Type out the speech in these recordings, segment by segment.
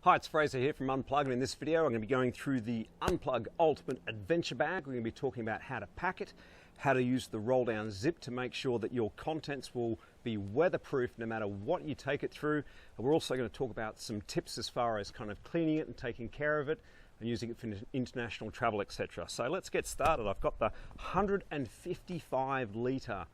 Hi, it's Fraser here from UNPLUG, and in this video I'm going to be going through the UNPLUG Ultimate Adventure Bag. We're going to be talking about how to pack it, how to use the roll down zip to make sure that your contents will be weatherproof no matter what you take it through. And we're also going to talk about some tips as far as kind of cleaning it and taking care of it and using it for international travel, etc. So let's get started. I've got the 155 litre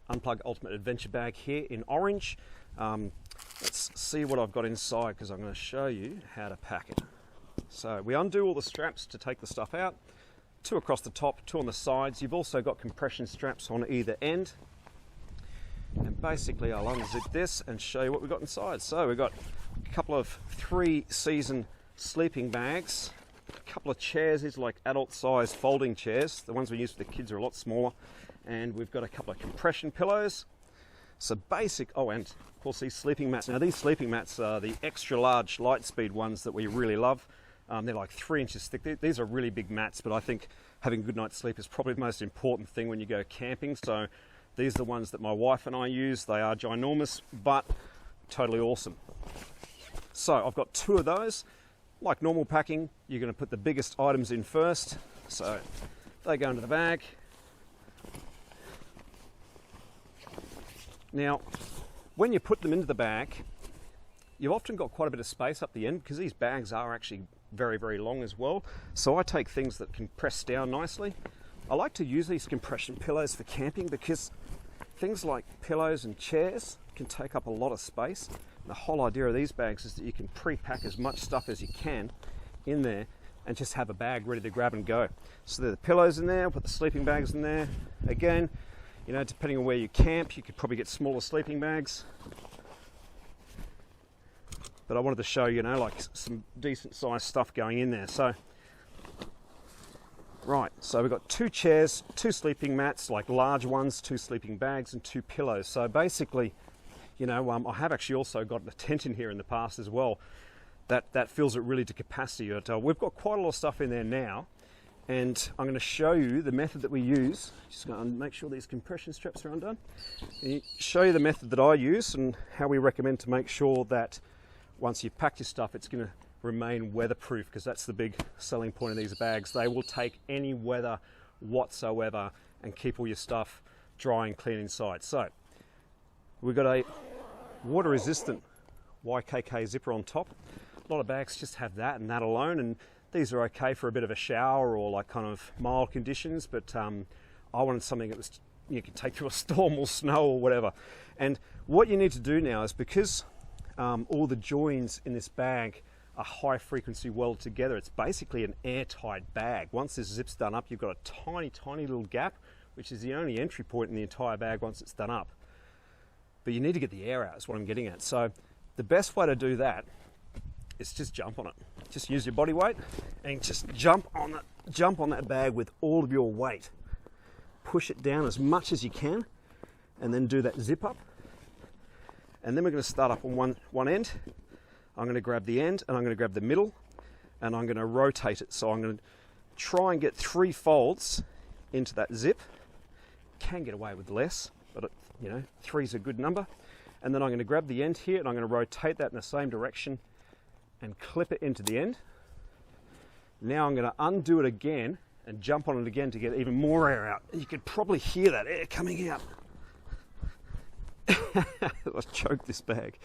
UNPLUG Ultimate Adventure Bag here in orange. Let's see what I've got inside, because I'm going to show you how to pack it. So we undo all the straps to take the stuff out, 2 across the top, 2 on the sides. You've also got compression straps on either end. And basically I'll unzip this and show you what we've got inside. So we've got a couple of 3-season sleeping bags, a couple of chairs. These are like adult size folding chairs. The ones we use for the kids are a lot smaller. And we've got a couple of compression pillows. So basic, oh, and of course these sleeping mats. Now these sleeping mats are the extra large Lightspeed ones that we really love. They're like 3 inches thick. These are really big mats, but I think having a good night's sleep is probably the most important thing when you go camping. So these are the ones that my wife and I use. They are ginormous, but totally awesome. So I've got 2 of those. Like normal packing, you're going to put the biggest items in first. So they go into the bag. Now, when you put them into the bag, you've often got quite a bit of space up the end, because these bags are actually very, very long as well. So I take things that can press down nicely. I like to use these compression pillows for camping, because things like pillows and chairs can take up a lot of space. And the whole idea of these bags is that you can pre-pack as much stuff as you can in there and just have a bag ready to grab and go. So there are the pillows in there, put the sleeping bags in there. Again, you know, depending on where you camp, you could probably get smaller sleeping bags. But I wanted to show, you know, like some decent sized stuff going in there. So, right, so we've got 2 chairs, 2 sleeping mats, like large ones, 2 sleeping bags and 2 pillows. So basically, you know, I have actually also got a tent in here in the past as well. That fills it really to capacity. But we've got quite a lot of stuff in there now. And I'm going to show you the method that we use. Just going to make sure these compression straps are undone. And show you the method that I use and how we recommend to make sure that once you've packed your stuff, it's going to remain weatherproof, because that's the big selling point of these bags. They will take any weather whatsoever and keep all your stuff dry and clean inside. So we've got a water resistant YKK zipper on top. A lot of bags just have that and that alone, and these are okay for a bit of a shower or like kind of mild conditions, but I wanted something that was, you could take through a storm or snow or whatever. And what you need to do now is, because all the joins in this bag are high frequency welded together, it's basically an airtight bag. Once this zip's done up, you've got a tiny, tiny little gap, which is the only entry point in the entire bag once it's done up. But you need to get the air out, is what I'm getting at. So the best way to do that is just jump on it. Just use your body weight and just jump on that bag with all of your weight. Push it down as much as you can, and then do that zip up. And then we're going to start up on one end. I'm going to grab the end, and I'm going to grab the middle, and I'm going to rotate it. So I'm going to try and get 3 folds into that zip. Can get away with less, but you know, 3 is a good number. And then I'm going to grab the end here, and I'm going to rotate that in the same direction and clip it into the end. Now I'm going to undo it again and jump on it again to get even more air out. You could probably hear that air coming out. I've choked this bag.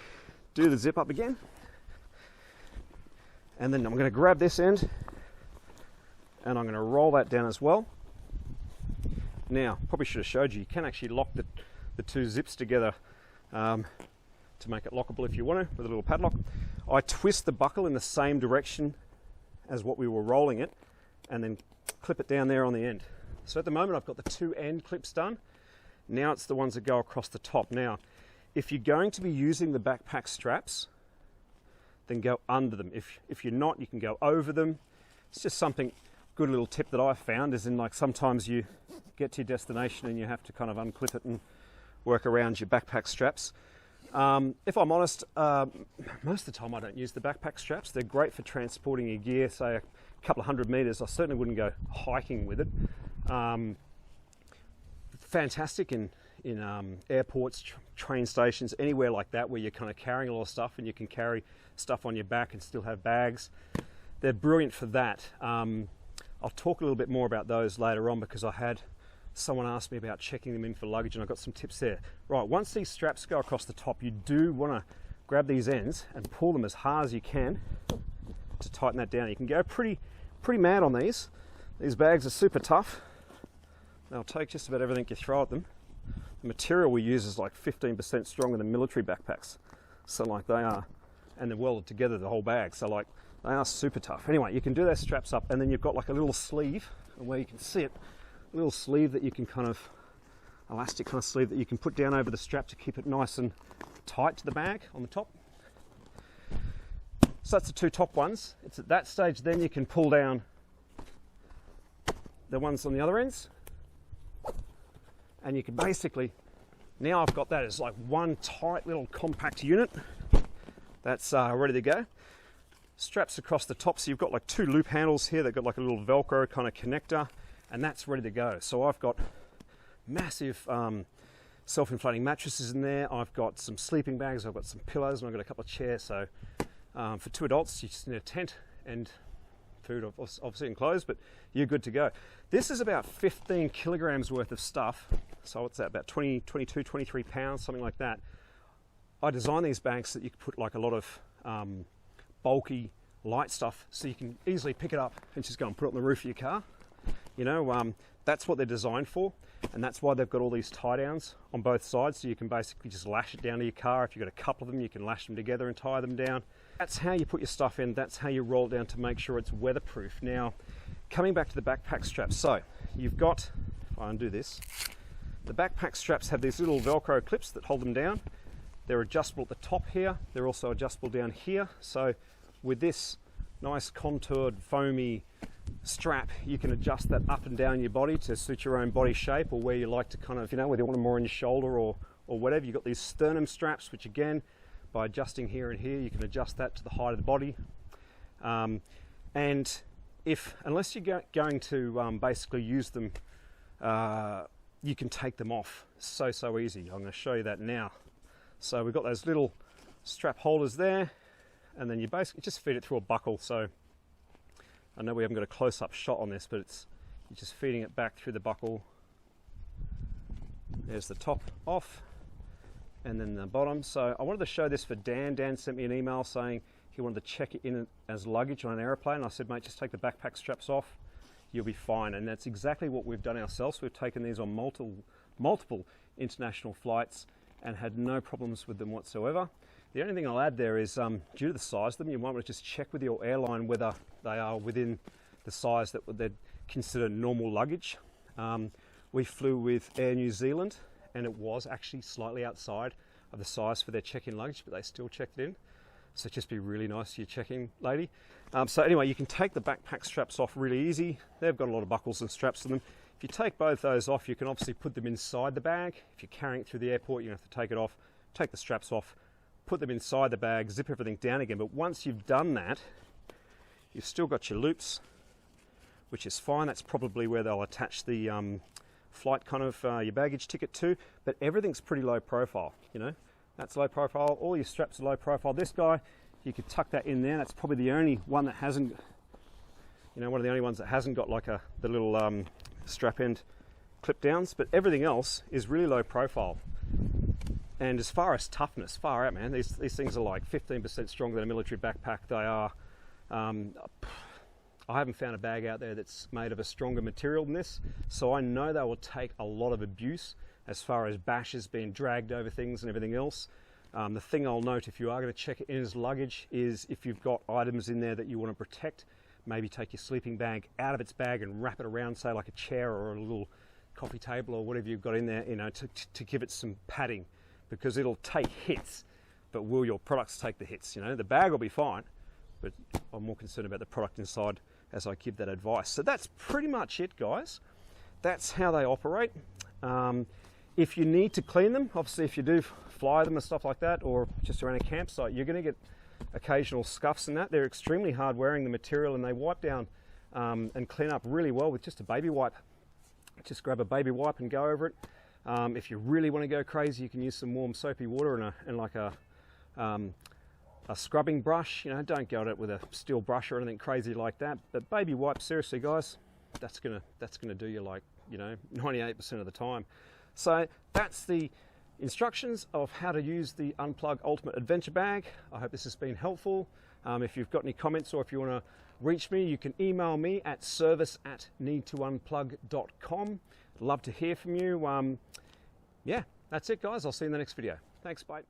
Do the zip up again. And then I'm going to grab this end and I'm going to roll that down as well. Now, probably should have showed you, you can actually lock the 2 zips together to make it lockable if you want to, with a little padlock. I twist the buckle in the same direction as what we were rolling it, and then clip it down there on the end. So at the moment I've got the 2 end clips done. Now it's the ones that go across the top. Now, if you're going to be using the backpack straps, then go under them. If you're not, you can go over them. It's just something, good little tip that I've found, is in like sometimes you get to your destination and you have to kind of unclip it and work around your backpack straps. If I'm honest, most of the time I don't use the backpack straps. They're great for transporting your gear, say a couple of 100 meters. I certainly wouldn't go hiking with it. Fantastic in airports, train stations, anywhere like that where you're kind of carrying a lot of stuff and you can carry stuff on your back and still have bags. They're brilliant for that. I'll talk a little bit more about those later on because I had someone ask me about checking them in for luggage and I got some tips there. Right, once these straps go across the top, you do want to grab these ends and pull them as hard as you can to tighten that down. You can go pretty mad on these. These bags are super tough. They'll take just about everything you throw at them. The material we use is like 15% stronger than military backpacks. So like they are, and they're welded together, the whole bag. So like they are super tough. Anyway, you can do those straps up and then you've got like a little sleeve, and where you can see it, a little sleeve that you can kind of, elastic kind of sleeve that you can put down over the strap to keep it nice and tight to the bag on the top. So that's the two top ones. It's at that stage then you can pull down the ones on the other ends. And you can basically, now I've got that as like one tight little compact unit. That's ready to go. Straps across the top, so you've got like two loop handles here. They've got like a little Velcro kind of connector, and that's ready to go. So I've got massive self-inflating mattresses in there. I've got some sleeping bags, I've got some pillows, and I've got a couple of chairs. So for two adults, you just need a tent and food obviously enclosed, but you're good to go. This is about 15 kilograms worth of stuff. So what's that, about 22, 23 pounds, something like that. I designed these bags so that you can put like a lot of bulky, light stuff so you can easily pick it up and just go and put it on the roof of your car. You know, that's what they're designed for, and that's why they've got all these tie downs on both sides, so you can basically just lash it down to your car. If you've got a couple of them, you can lash them together and tie them down. That's how you put your stuff in, that's how you roll it down to make sure it's weatherproof. Now, coming back to the backpack straps, so you've got, if I undo this, the backpack straps have these little Velcro clips that hold them down. They're adjustable at the top here, they're also adjustable down here. So with this nice contoured foamy strap, you can adjust that up and down your body to suit your own body shape, or where you like to kind of, you know, whether you want them more on your shoulder or whatever. You've got these sternum straps, which again, by adjusting here and here, you can adjust that to the height of the body. And unless you're going to basically use them, you can take them off so easy. I'm going to show you that now. So we've got those little strap holders there, and then you basically just feed it through a buckle. So I know we haven't got a close-up shot on this, but you're just feeding it back through the buckle. There's the top off, and then the bottom. So I wanted to show this for Dan. Dan sent me an email saying he wanted to check it in as luggage on an aeroplane. I said, mate, just take the backpack straps off, you'll be fine. And that's exactly what we've done ourselves. We've taken these on multiple international flights and had no problems with them whatsoever. The only thing I'll add there is, due to the size of them, you might want to just check with your airline whether they are within the size that they'd consider normal luggage. We flew with Air New Zealand, and it was actually slightly outside of the size for their check-in luggage, but they still checked it in. So just be really nice to your check-in lady. So anyway, you can take the backpack straps off really easy. They've got a lot of buckles and straps to them. If you take both those off, you can obviously put them inside the bag. If you're carrying it through the airport, you have to take it off, take the straps off, put them inside the bag, zip everything down again. But once you've done that, you've still got your loops, which is fine. That's probably where they'll attach the flight kind of your baggage ticket to. But everything's pretty low profile, you know. That's low profile. All your straps are low profile. This guy, you could tuck that in there. That's probably the only one that hasn't, you know, one of the only ones that hasn't got like the little strap end clip downs. But everything else is really low profile. And as far as toughness, far out, man. These things are like 15% stronger than a military backpack. They are. I haven't found a bag out there that's made of a stronger material than this, so I know they will take a lot of abuse as far as bashes, being dragged over things and everything else. The thing I'll note, if you are going to check it in as luggage, is if you've got items in there that you want to protect, maybe take your sleeping bag out of its bag and wrap it around, say like a chair or a little coffee table or whatever you've got in there, you know, to give it some padding, because it'll take hits, but will your products take the hits? You know, the bag will be fine, but I'm more concerned about the product inside as I give that advice. So that's pretty much it, guys. That's how they operate. If you need to clean them, obviously if you do fly them and stuff like that, or just around a campsite, you're going to get occasional scuffs and that. They're extremely hard wearing, the material, and they wipe down and clean up really well with just a baby wipe. Just grab a baby wipe and go over it. If you really want to go crazy, you can use some warm soapy water and like a scrubbing brush. You know, don't go at it with a steel brush or anything crazy like that. But baby wipes, seriously guys, that's gonna do you like, you know, 98% of the time. So that's the instructions of how to use the UNPLUG Ultimate Adventure Bag. I hope this has been helpful. If you've got any comments or if you want to reach me, you can email me at service@needtounplug.com. Love to hear from you. Yeah, that's it guys. I'll see you in the next video. Thanks, bye.